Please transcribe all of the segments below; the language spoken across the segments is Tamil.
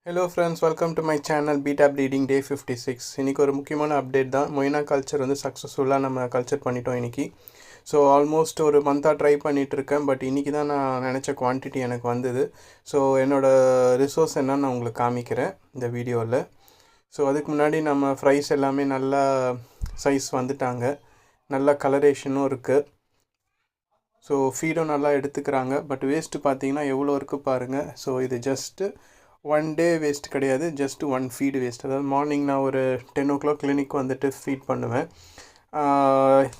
Hello friends, welcome to my channel Beta Breeding Day 56. இன்னைக்கு ஒரு முக்கியமான அப்டேட் தான். மொய்னா கல்ச்சர் வந்து சக்ஸஸ்ஃபுல்லாக நம்ம கல்ச்சர் பண்ணிட்டோம் இன்னைக்கு. ஸோ ஆல்மோஸ்ட் ஒரு மந்தாக ட்ரை பண்ணிகிட்டு இருக்கேன். பட் இன்றைக்கி தான் நான் நினச்ச குவான்டிட்டி எனக்கு வந்தது. ஸோ என்னோடய ரிசோர்ஸ் என்னன்னு நான் உங்களுக்கு காமிக்கிறேன் இந்த வீடியோவில். ஸோ அதுக்கு முன்னாடி நம்ம ஃப்ரைஸ் எல்லாமே நல்லா சைஸ் வந்துட்டாங்க, நல்ல கலரேஷனும் இருக்குது. ஸோ ஃபீடும் நல்லா எடுத்துக்கிறாங்க. பட் வேஸ்ட்டு பார்த்தீங்கன்னா எவ்வளோ இருக்குது பாருங்கள். ஸோ இது ஜஸ்ட்டு 1 day வேஸ்ட் கிடையாது, ஜஸ்ட் 1 ஃபீடு வேஸ்ட். அதாவது மார்னிங் நான் ஒரு 10 o'clock கிளினிக் வந்துட்டு ஃபீட் பண்ணுவேன்.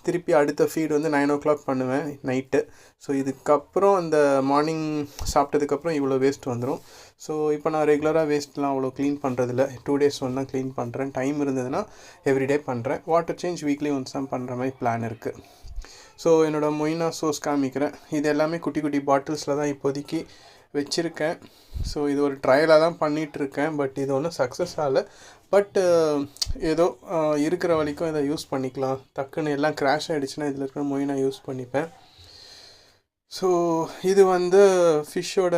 திருப்பி அடுத்த ஃபீடு வந்து 9 o'clock பண்ணுவேன் நைட்டு. ஸோ இதுக்கப்புறம் அந்த மார்னிங் சாப்பிட்டதுக்கப்புறம் இவ்வளோ வேஸ்ட் வந்துடும். ஸோ இப்போ நான் ரெகுலராக வேஸ்ட்லாம் அவ்வளோ க்ளீன் பண்ணுறதில்ல. 2 days ஒன் தான் க்ளீன் பண்ணுறேன். டைம் இருந்ததுன்னா எவ்ரிடே பண்ணுறேன். வாட்டர் சேஞ்ச் வீக்லி ஒன்ஸ் தான் பண்ணுற மாதிரி பிளான் இருக்குது. ஸோ என்னோடய மொய்னா சோர்ஸ் காமிக்கிறேன். இது எல்லாமே குட்டி குட்டி பாட்டில்ஸில் தான் இப்போதைக்கு வச்சுருக்கேன். ஸோ இது ஒரு ட்ரையலாக தான் பண்ணிகிட்ருக்கேன். பட் இது ஒன்றும் சக்ஸஸ் ஆகலை. பட் ஏதோ இருக்கிற வரைக்கும் இதை யூஸ் பண்ணிக்கலாம். டக்குன்னு எல்லாம் க்ராஷ் ஆகிடுச்சுன்னா இதில் இருக்கிற மொய்னா யூஸ் பண்ணிப்பேன். ஸோ இது வந்து ஃபிஷ்ஷோட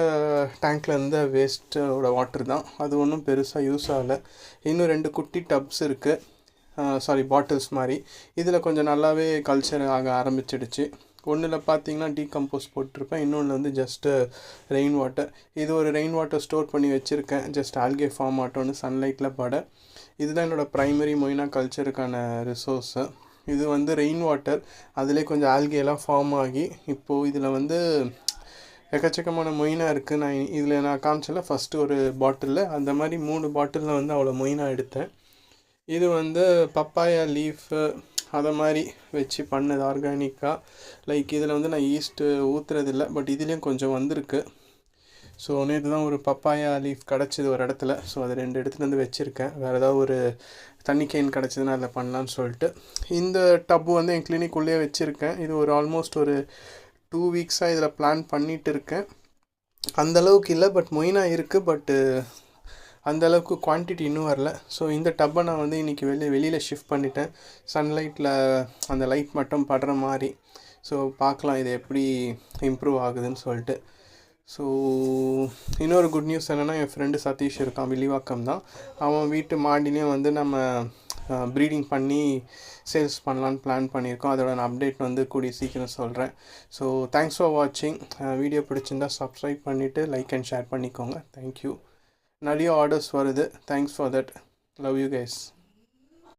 டேங்க்கில் இருந்த வேஸ்ட்டோட வாட்டர் தான். அது ஒன்றும் பெருசாக யூஸ் ஆகலை. இன்னும் 2 குட்டி டப்ஸ் இருக்குது, பாட்டில்ஸ் மாதிரி. இதில் கொஞ்சம் நல்லாவே கல்ச்சர் ஆக ஆரம்பிச்சிடுச்சு. ஒன்றில் பார்த்தீங்கன்னா டீகம்போஸ் போட்டிருப்பேன், இன்னொன்று வந்து ஜஸ்ட்டு ரெயின் வாட்டர். இது ஒரு ரெயின் வாட்டர் ஸ்டோர் பண்ணி வச்சுருக்கேன், ஜஸ்ட் ஆல்கே ஃபார்ம் ஆட்டோன்னு சன்லைட்டில் பட. இதுதான் என்னோடய ப்ரைமரி மொய்னா கல்ச்சருக்கான ரிசோர்ஸு. இது வந்து ரெயின் வாட்டர், அதிலே கொஞ்சம் ஆல்கேலாம் ஃபார்ம் ஆகி இப்போது இதில் வந்து எக்கச்சக்கமான மொய்னா இருக்குது. நான் காமிச்சல ஃபஸ்ட்டு ஒரு பாட்டிலில், அந்த மாதிரி 3 பாட்டிலில் வந்து அவ்வளோ மொய்னா எடுத்தேன். இது வந்து பப்பாயா லீஃபு அதை மாதிரி வச்சு பண்ணது ஆர்கானிக்காக. லைக் இதில் வந்து நான் ஈஸ்ட்டு ஊற்றுறதில்ல, பட் இதுலேயும் கொஞ்சம் வந்திருக்கு. ஸோ நேற்று தான் ஒரு பப்பாயா லீஃப் கிடச்சிது ஒரு இடத்துல. ஸோ அதை 2 எடுத்துகிட்டு வந்து வச்சுருக்கேன். வேறு ஏதாவது ஒரு தண்ணி கேன் கிடச்சிதுன்னா அதில் பண்ணலான்னு சொல்லிட்டு. இந்த டப்பு வந்து என் கிளினிக்குள்ளேயே வச்சுருக்கேன். இது ஒரு ஆல்மோஸ்ட் ஒரு 2 weeksஆக இதில் பிளான் பண்ணிகிட்டு இருக்கேன். அந்தளவுக்கு இல்லை, பட் மொய்னா இருக்குது. பட்டு அந்தளவுக்கு குவான்டிட்டி இன்னும் வரல. ஸோ இந்த டப்பை நான் வந்து இன்றைக்கி வெளியில் ஷிஃப்ட் பண்ணிட்டேன். சன்லைட்டில் அந்த லைட் மட்டும் படுற மாதிரி. ஸோ பார்க்கலாம் இது எப்படி இம்ப்ரூவ் ஆகுதுன்னு சொல்லிட்டு. ஸோ இன்னொரு குட் நியூஸ் என்னென்னா, என் ஃப்ரெண்டு சதீஷ் இருக்கான், வில்லிவாக்கம் தான். அவன் வீட்டு மாடிலையும் வந்து நம்ம ப்ரீடிங் பண்ணி சேல்ஸ் பண்ணலான்னு பிளான் பண்ணியிருக்கோம். அதோட நான் அப்டேட் வந்து கூடிய சீக்கிரம் சொல்கிறேன். ஸோ தேங்க்ஸ் ஃபார் வாட்சிங். வீடியோ பிடிச்சிருந்தா சப்ஸ்கிரைப் பண்ணிவிட்டு லைக் அண்ட் ஷேர் பண்ணிக்கோங்க. தேங்க்யூ. நிறைய ஆர்டர்ஸ் வருது. Thanks for that. Love you guys.